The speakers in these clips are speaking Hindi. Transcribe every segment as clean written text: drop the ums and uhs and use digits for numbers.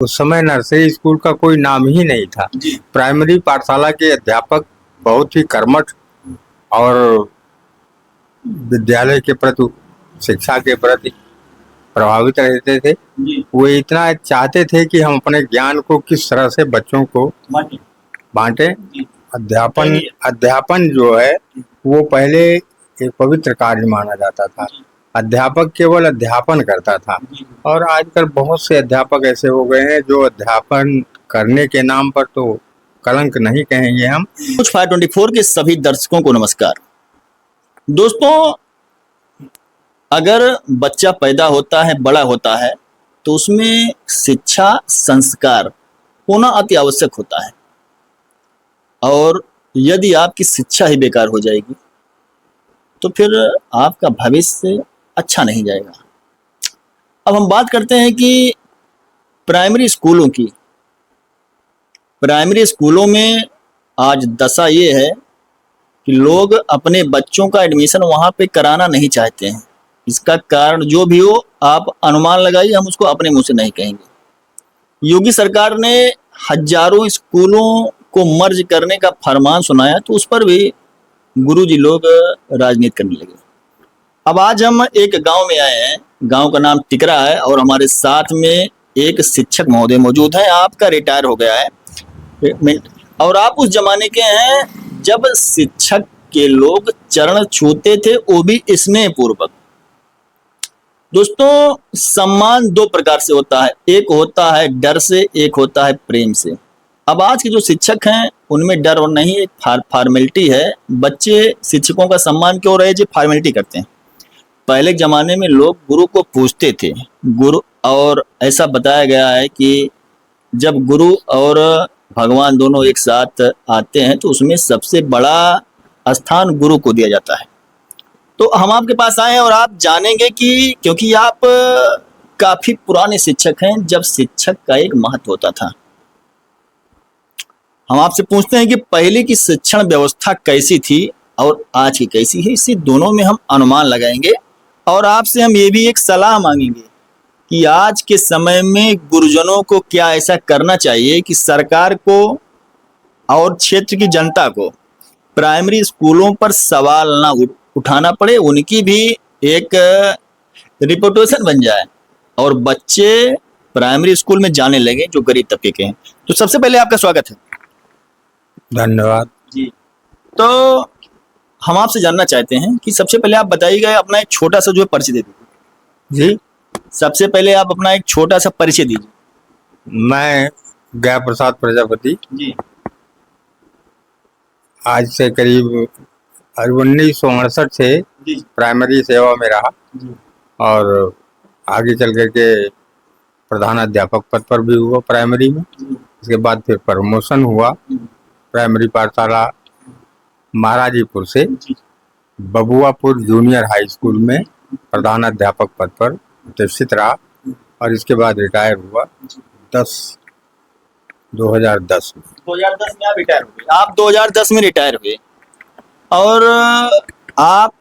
उस समय नर्सरी स्कूल का कोई नाम ही नहीं था। प्राइमरी पाठशाला के अध्यापक बहुत ही कर्मठ और विद्यालय के प्रति, शिक्षा के प्रति प्रभावित रहते थे। वो इतना चाहते थे कि हम अपने ज्ञान को किस तरह से बच्चों को बांटे। अध्यापन जो है वो पहले एक पवित्र कार्य माना जाता था। अध्यापक केवल अध्यापन करता था और आजकल बहुत से अध्यापक ऐसे हो गए हैं जो अध्यापन करने के नाम पर तो कलंक नहीं कहेंगे हम। कुछ 524 के सभी दर्शकों को नमस्कार। दोस्तों, अगर बच्चा पैदा होता है, बड़ा होता है, तो उसमें शिक्षा संस्कार होना अति आवश्यक होता है। और यदि आपकी शिक्षा ही बेकार हो जाएगी तो फिर आपका भविष्य अच्छा नहीं जाएगा। अब हम बात करते हैं कि प्राइमरी स्कूलों की। प्राइमरी स्कूलों में आज दशा ये है कि लोग अपने बच्चों का एडमिशन वहाँ पे कराना नहीं चाहते हैं। इसका कारण जो भी हो आप अनुमान लगाइए, हम उसको अपने मुंह से नहीं कहेंगे। योगी सरकार ने हजारों स्कूलों को मर्ज करने का फरमान सुनाया तो उस पर भी गुरुजी लोग राजनीति करने लगे। अब आज हम एक गांव में आए हैं, गांव का नाम टिकरा है और हमारे साथ में एक शिक्षक महोदय मौजूद है। आपका रिटायर हो गया है और आप उस जमाने के हैं जब शिक्षक के लोग चरण छूते थे, वो भी स्नेह पूर्वक। दोस्तों, सम्मान दो प्रकार से होता है, एक होता है डर से, एक होता है प्रेम से। अब आज के जो शिक्षक हैं उनमें डर और नहीं, एक फॉर्मेलिटी है। बच्चे शिक्षकों का सम्मान क्यों रहे जी? फॉर्मेलिटी करते हैं। पहले के जमाने में लोग गुरु को पूजते थे, गुरु, और ऐसा बताया गया है कि जब गुरु और भगवान दोनों एक साथ आते हैं तो उसमें सबसे बड़ा स्थान गुरु को दिया जाता है। तो हम आपके पास आए हैं और आप जानेंगे कि क्योंकि आप काफी पुराने शिक्षक हैं जब शिक्षक का एक महत्व होता था। हम आपसे पूछते हैं कि पहले की शिक्षण व्यवस्था कैसी थी और आज की कैसी है। इसी दोनों में हम अनुमान लगाएंगे और आपसे हम ये भी एक सलाह मांगेंगे कि आज के समय में गुरुजनों को क्या ऐसा करना चाहिए कि सरकार को और क्षेत्र की जनता को प्राइमरी स्कूलों पर सवाल ना उठाना पड़े, उनकी भी एक रिपोर्टेशन बन जाए और बच्चे प्राइमरी स्कूल में जाने लगे जो गरीब तबके के हैं। तो सबसे पहले आपका स्वागत है। धन्यवाद जी। तो हम आपसे जानना चाहते हैं कि सबसे पहले आप बताइएगा, अपना एक छोटा सा जो है परिचय दे दीजिए। जी, सबसे पहले आप अपना एक छोटा सा परिचय दीजिए। मैं गया प्रसाद प्रजापति जी। आज से करीब 1968 से प्राइमरी सेवा में रहा और आगे चल करके प्रधान अध्यापक पद पर भी हुआ प्राइमरी में। इसके बाद फिर प्रमोशन हुआ प्राइमरी पाठशाला महाराजीपुर से बबुआपुर जूनियर हाई स्कूल में प्रधान अध्यापक पद पर प्रतिष्ठित रहा और इसके बाद रिटायर हुआ 2010 में। 2010 में आप रिटायर हुए। आप 2010 में रिटायर हुए और आप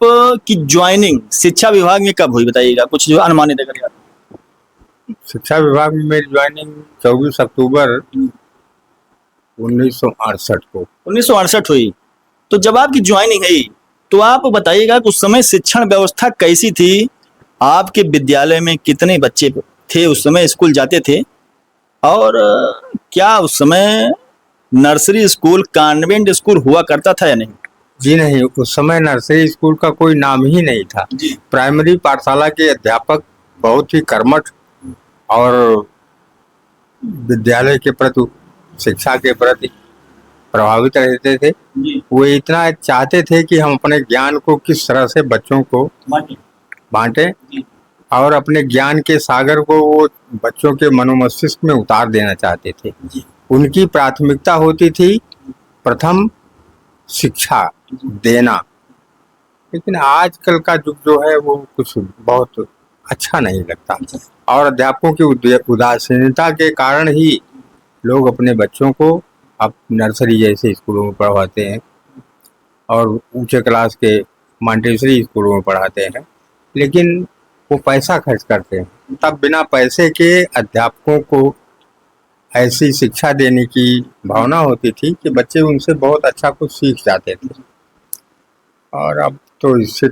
की ज्वाइनिंग शिक्षा विभाग में कब हुई बताइएगा, कुछ जो अनुमानित करिएगा। शिक्षा विभाग में मेरी ज्वाइनिंग 24 अक्टूबर 1968 को 1968 हुई। तो जब आपकी ज्वाइनिंग हुई तो आप बताइएगा कि उस समय शिक्षण व्यवस्था कैसी थी, आपके विद्यालय में कितने बच्चे थे उस समय स्कूल जाते थे, और क्या उस समय नर्सरी स्कूल कॉन्वेंट स्कूल हुआ करता था या नहीं? जी नहीं, उस समय नर्सरी स्कूल का कोई नाम ही नहीं था। प्राइमरी पाठशाला के अध्यापक बहुत ही कर्मठ और विद्यालय के प्रति, शिक्षा के प्रति प्रभावित रहते थे। वो इतना चाहते थे कि हम अपने ज्ञान को किस तरह से बच्चों को बांटे और अपने ज्ञान के सागर को वो बच्चों के मनोमस्तिष्क में उतार देना चाहते थे। उनकी प्राथमिकता होती थी प्रथम शिक्षा देना। लेकिन आजकल का युग जो है वो कुछ बहुत अच्छा नहीं लगता और अध्यापकों की उदासीनता के कारण ही लोग अपने बच्चों को अब नर्सरी जैसे स्कूलों में पढ़वाते हैं और ऊंचे क्लास के मॉन्टेसरी स्कूलों में पढ़ाते हैं, लेकिन वो पैसा खर्च करते हैं। तब बिना पैसे के अध्यापकों को ऐसी शिक्षा देने की भावना होती थी कि बच्चे उनसे बहुत अच्छा कुछ सीख जाते थे। और अब तो इससे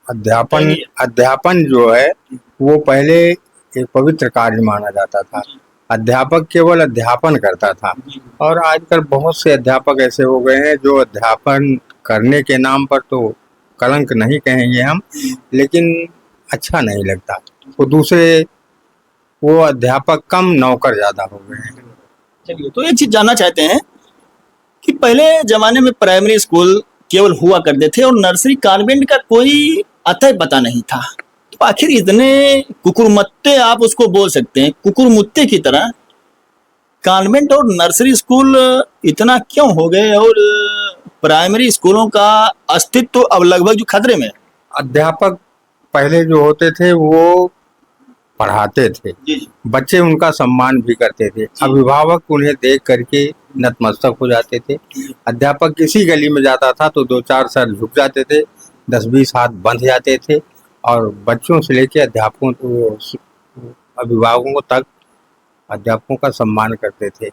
अध्यापन अध्यापन जो है वो पहले एक पवित्र कार्य माना जाता था। अध्यापक केवल अध्यापन करता था, और आजकल बहुत से अध्यापक ऐसे हो गए हैं जो अध्यापन करने के नाम पर तो कलंक नहीं कहेंगे हम, लेकिन अच्छा नहीं लगता। वो अध्यापक कम, नौकर ज्यादा हो गए हैं। चलिए, तो एक चीज जानना चाहते हैं कि पहले जमाने में प्राइमरी स्कूल केवल हुआ करते थे और नर्सरी कॉन्वेंट का कोई अतः पता नहीं था, तो आखिर इतने कुकुरमुत्ते, आप उसको बोल सकते हैं कुकुरमुत्ते की तरह, कॉन्वेंट और नर्सरी स्कूल इतना क्यों हो गए, और प्राइमरी स्कूलों का अस्तित्व अब लगभग जो खतरे में है? अध्यापक पहले जो होते थे वो पढ़ाते थे, बच्चे उनका सम्मान भी करते थे, अभिभावक उन्हें देख करके नतमस्तक हो जाते थे। अध्यापक किसी गली में जाता था तो 2-4 सर झुक जाते थे, 10-20 हाथ बंध जाते थे, और बच्चों से लेके अध्यापकों अभिभावकों तक अध्यापकों का सम्मान करते थे।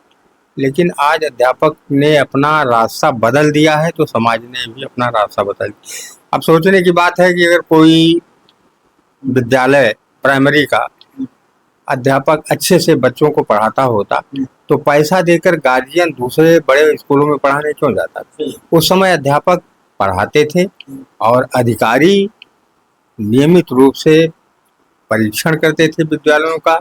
लेकिन आज अध्यापक ने अपना रास्ता बदल दिया है, तो समाज ने भी अपना रास्ता बदल दिया। अब सोचने की बात है कि अगर कोई विद्यालय प्राइमरी का अध्यापक अच्छे से बच्चों को पढ़ाता होता तो पैसा देकर गार्जियन दूसरे बड़े स्कूलों में पढ़ाने क्यों जाता? उस समय अध्यापक पढ़ाते थे और अधिकारी नियमित रूप से परीक्षण करते थे विद्यालयों का,